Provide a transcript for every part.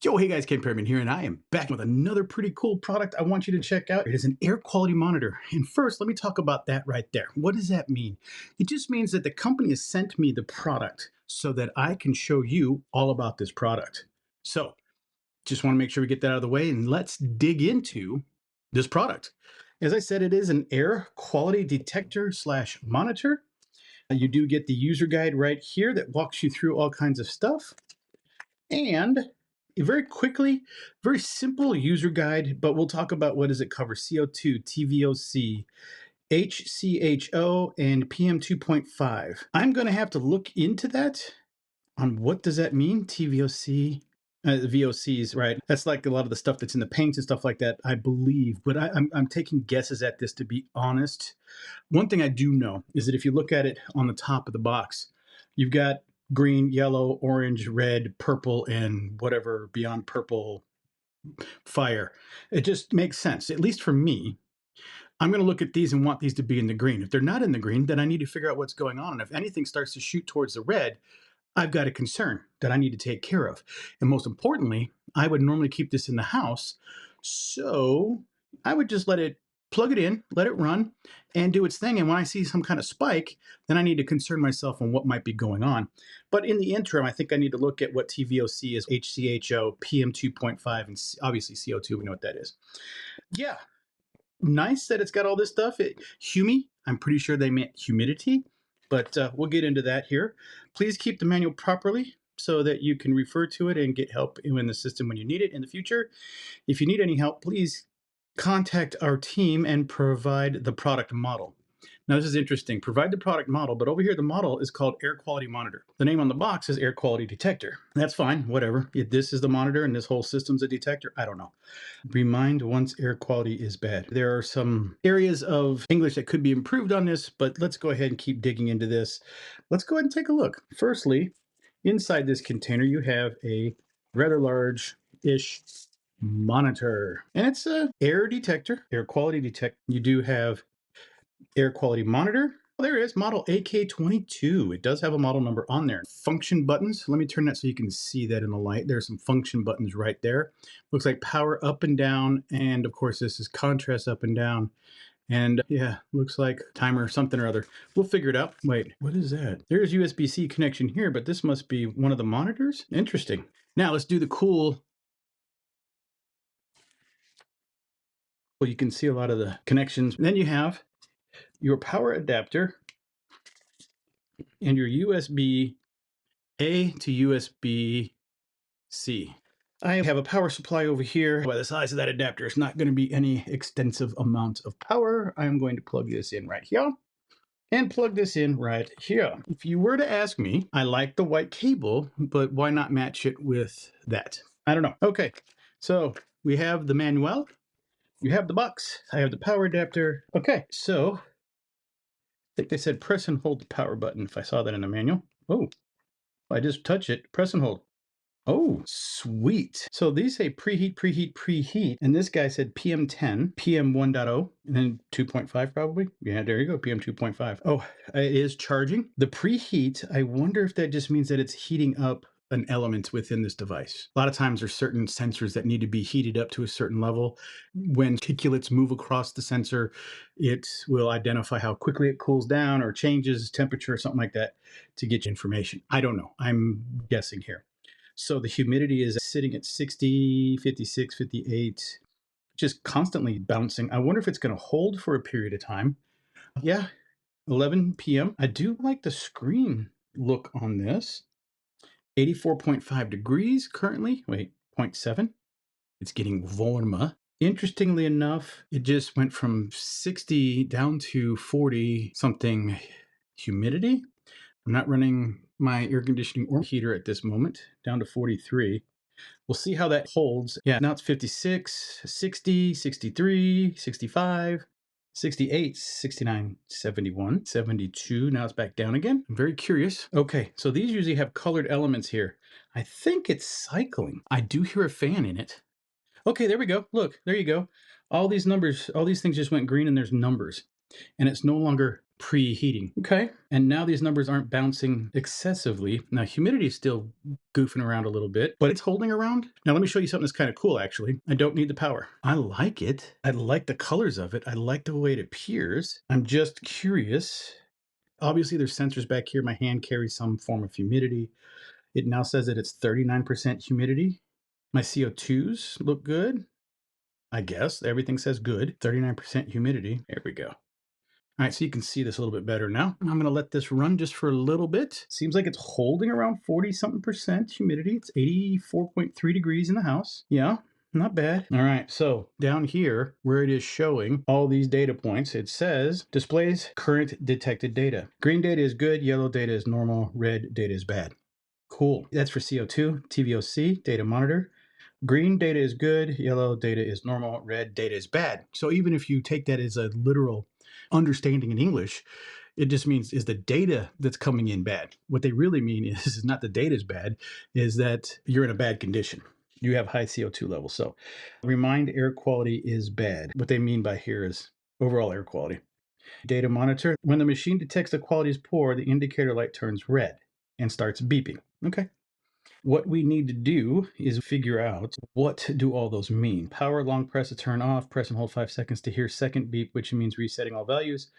Yo, hey guys, Ken Perryman here, and I am back with another pretty cool product I want you to check out. It is an air quality monitor. And first, let me talk about that right there. What does that mean? It just means that the company has sent me the product so that I can show you all about this product. So, just want to make sure we get that out of the way and let's dig into this product. As I said, it is an air quality detector slash monitor. You do get the user guide right here that walks you through all kinds of stuff. And very quickly, very simple user guide, but we'll talk about what does it cover: CO2, TVOC, HCHO, and PM 2.5. I'm going to have to look into that on what does that mean, TVOC. VOCs, right? That's like a lot of the stuff that's in the paints and stuff like that, I believe. But I'm taking guesses at this, to be honest. One thing I do know is that if you look at it on the top of the box, you've got green, yellow, orange, red, purple, and whatever beyond purple fire. It just makes sense, at least for me. I'm going to look at these and want these to be in the green. If they're not in the green, then I need to figure out what's going on. And if anything starts to shoot towards the red, I've got a concern that I need to take care of. And most importantly, I would normally keep this in the house. So I would just plug it in, let it run, and do its thing. And when I see some kind of spike, then I need to concern myself on what might be going on. But in the interim, I think I need to look at what TVOC is, HCHO, PM 2.5, and obviously CO2. We know what that is. Yeah, nice that it's got all this stuff. I'm pretty sure they meant humidity, but we'll get into that here. Please keep the manual properly so that you can refer to it and get help in the system when you need it in the future. If you need any help, please contact our team and provide the product model. Now, this is interesting. Provide the product model, but over here, the model is called Air Quality Monitor. The name on the box is Air Quality Detector. That's fine, whatever. If this is the monitor and this whole system's a detector, I don't know. Remind once air quality is bad. There are some areas of English that could be improved on this, but let's go ahead and keep digging into this. Let's go ahead and take a look. Firstly, inside this container, you have a rather large-ish monitor, and it's a air detector, air quality detector. You do have air quality monitor. Well, there it is, model AK22. It does have a model number on there. Function buttons. Let me turn that so you can see that in the light. There's some function buttons right there. Looks like power up and down, and of course this is contrast up and down. And yeah, looks like timer something or other. We'll figure it out. Wait, what is that? There's USB-C connection here, but this must be one of the monitors. Interesting. Now let's do the cool. Well, you can see a lot of the connections. Then you have your power adapter and your USB-A to USB-C. I have a power supply over here. By the size of that adapter, it's not going to be any extensive amount of power. I'm going to plug this in right here and plug this in right here. If you were to ask me, I like the white cable, but why not match it with that? I don't know. Okay, so we have the manual. You have the box. I have the power adapter. Okay, so I think they said press and hold the power button if I saw that in the manual. Oh, I just touch it, press and hold. Oh, sweet. So these say preheat, preheat, preheat. And this guy said PM10, PM 1.0, and then 2.5 probably. Yeah, there you go, PM 2.5. Oh, it is charging. The preheat, I wonder if that just means that it's heating up an element within this device. A lot of times there's certain sensors that need to be heated up to a certain level. When particulates move across the sensor, it will identify how quickly it cools down or changes temperature or something like that to get you information. I don't know. I'm guessing here. So the humidity is sitting at 60, 56, 58, just constantly bouncing. I wonder if it's going to hold for a period of time. Yeah, 11 p.m. I do like the screen look on this. 84.5 degrees currently. Wait, 0.7. It's getting warmer. Interestingly enough, it just went from 60 down to 40 something humidity. I'm not running my air conditioning or heater at this moment, down to 43. We'll see how that holds. Yeah, now it's 56, 60, 63, 65, 68, 69, 71, 72. Now it's back down again. I'm very curious. Okay, so these usually have colored elements here. I think it's cycling. I do hear a fan in it. Okay, there we go. Look, there you go. All these numbers, all these things just went green and there's numbers. And it's no longer preheating. Okay. And now these numbers aren't bouncing excessively. Now, humidity is still goofing around a little bit, but it's holding around. Now, let me show you something that's kind of cool, actually. I don't need the power. I like it. I like the colors of it. I like the way it appears. I'm just curious. Obviously, there's sensors back here. My hand carries some form of humidity. It now says that it's 39% humidity. My CO2s look good. I guess everything says good. 39% humidity. There we go. All right, so you can see this a little bit better now. I'm going to let this run just for a little bit. Seems like it's holding around 40 something percent humidity. It's 84.3 degrees in the house. Yeah, not bad. All right, so down here where it is showing all these data points, it says displays current detected data. Green data is good, yellow data is normal, red data is bad. Cool. That's for CO2, TVOC, data monitor. Green data is good, yellow data is normal, red data is bad. So even if you take that as a literal understanding in English, it just means is the data that's coming in bad. What they really mean is not the data is bad, is that you're in a bad condition. You have high CO2 levels. So remind air quality is bad. What they mean by here is overall air quality. Data monitor. When the machine detects the quality is poor, the indicator light turns red and starts beeping. Okay. What we need to do is figure out what do all those mean. Power, long press to turn off, press and hold 5 seconds to hear second beep, which means resetting all values.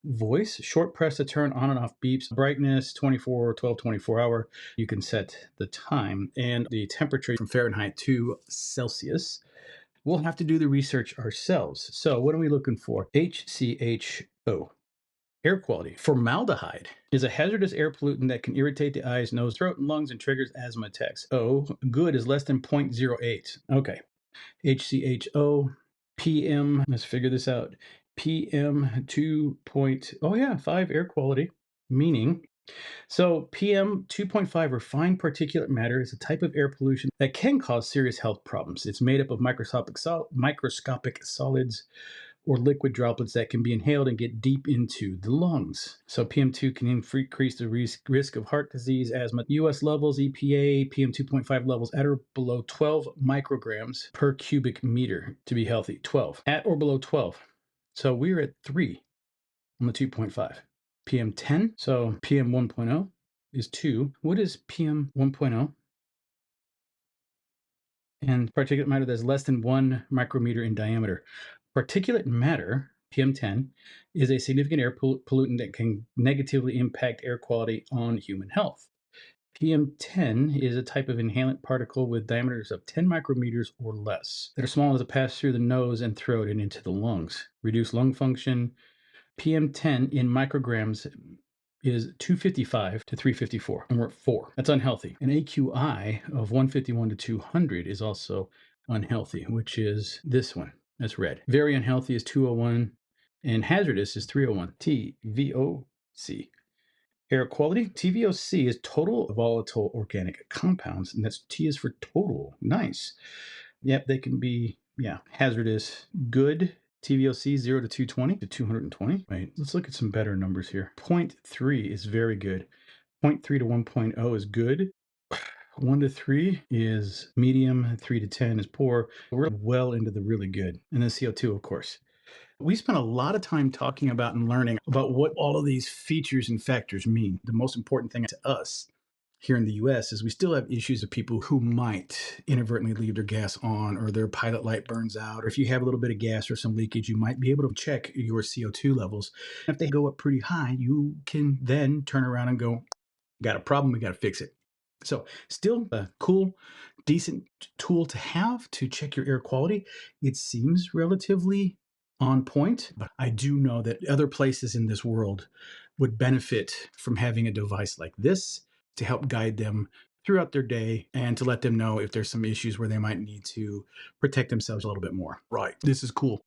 Voice, short press to turn on and off beeps. Brightness, 24, 12, 24 hour. You can set the time and the temperature from Fahrenheit to Celsius. We'll have to do the research ourselves. So what are we looking for? HCHO. Air quality. Formaldehyde is a hazardous air pollutant that can irritate the eyes, nose, throat, and lungs and triggers asthma attacks. O, good is less than 0.08. Okay. HCHO, PM, let's figure this out. PM 2. Oh yeah, 5 air quality, meaning so PM 2.5 refined particulate matter is a type of air pollution that can cause serious health problems. It's made up of microscopic solids or liquid droplets that can be inhaled and get deep into the lungs. So PM2 can increase the risk of heart disease, asthma. US levels, EPA, PM2.5 levels at or below 12 micrograms per cubic meter to be healthy. 12. At or below 12. So we're at 3 on the 2.5. PM10, so PM 1.0 is 2. What is PM 1.0? And particulate matter that's less than 1 micrometer in diameter. Particulate matter, PM10, is a significant air pollutant that can negatively impact air quality on human health. PM10 is a type of inhalant particle with diameters of 10 micrometers or less that are small enough to pass through the nose and throat and into the lungs. Reduce lung function. PM10 in micrograms is 255 to 354, and we're at 4. That's unhealthy. An AQI of 151 to 200 is also unhealthy, which is this one. That's red. Very unhealthy is 201, and hazardous is 301. TVOC. Air quality. TVOC is total volatile organic compounds, and that's T is for total. Nice. Yep, they can be, hazardous. Good. TVOC 0 to 220 to 220. Right. Let's look at some better numbers here. 0.3 is very good. 0.3 to 1.0 is good. 1 to 3 is medium. 3 to 10 is poor. We're well into the really good. And then CO2, of course. We spent a lot of time talking about and learning about what all of these features and factors mean. The most important thing to us here in the US is we still have issues of people who might inadvertently leave their gas on or their pilot light burns out. Or if you have a little bit of gas or some leakage, you might be able to check your CO2 levels. If they go up pretty high, you can then turn around and go, got a problem, we got to fix it. So still a cool, decent tool to have to check your air quality. It seems relatively on point, but I do know that other places in this world would benefit from having a device like this to help guide them throughout their day and to let them know if there's some issues where they might need to protect themselves a little bit more. Right. This is cool.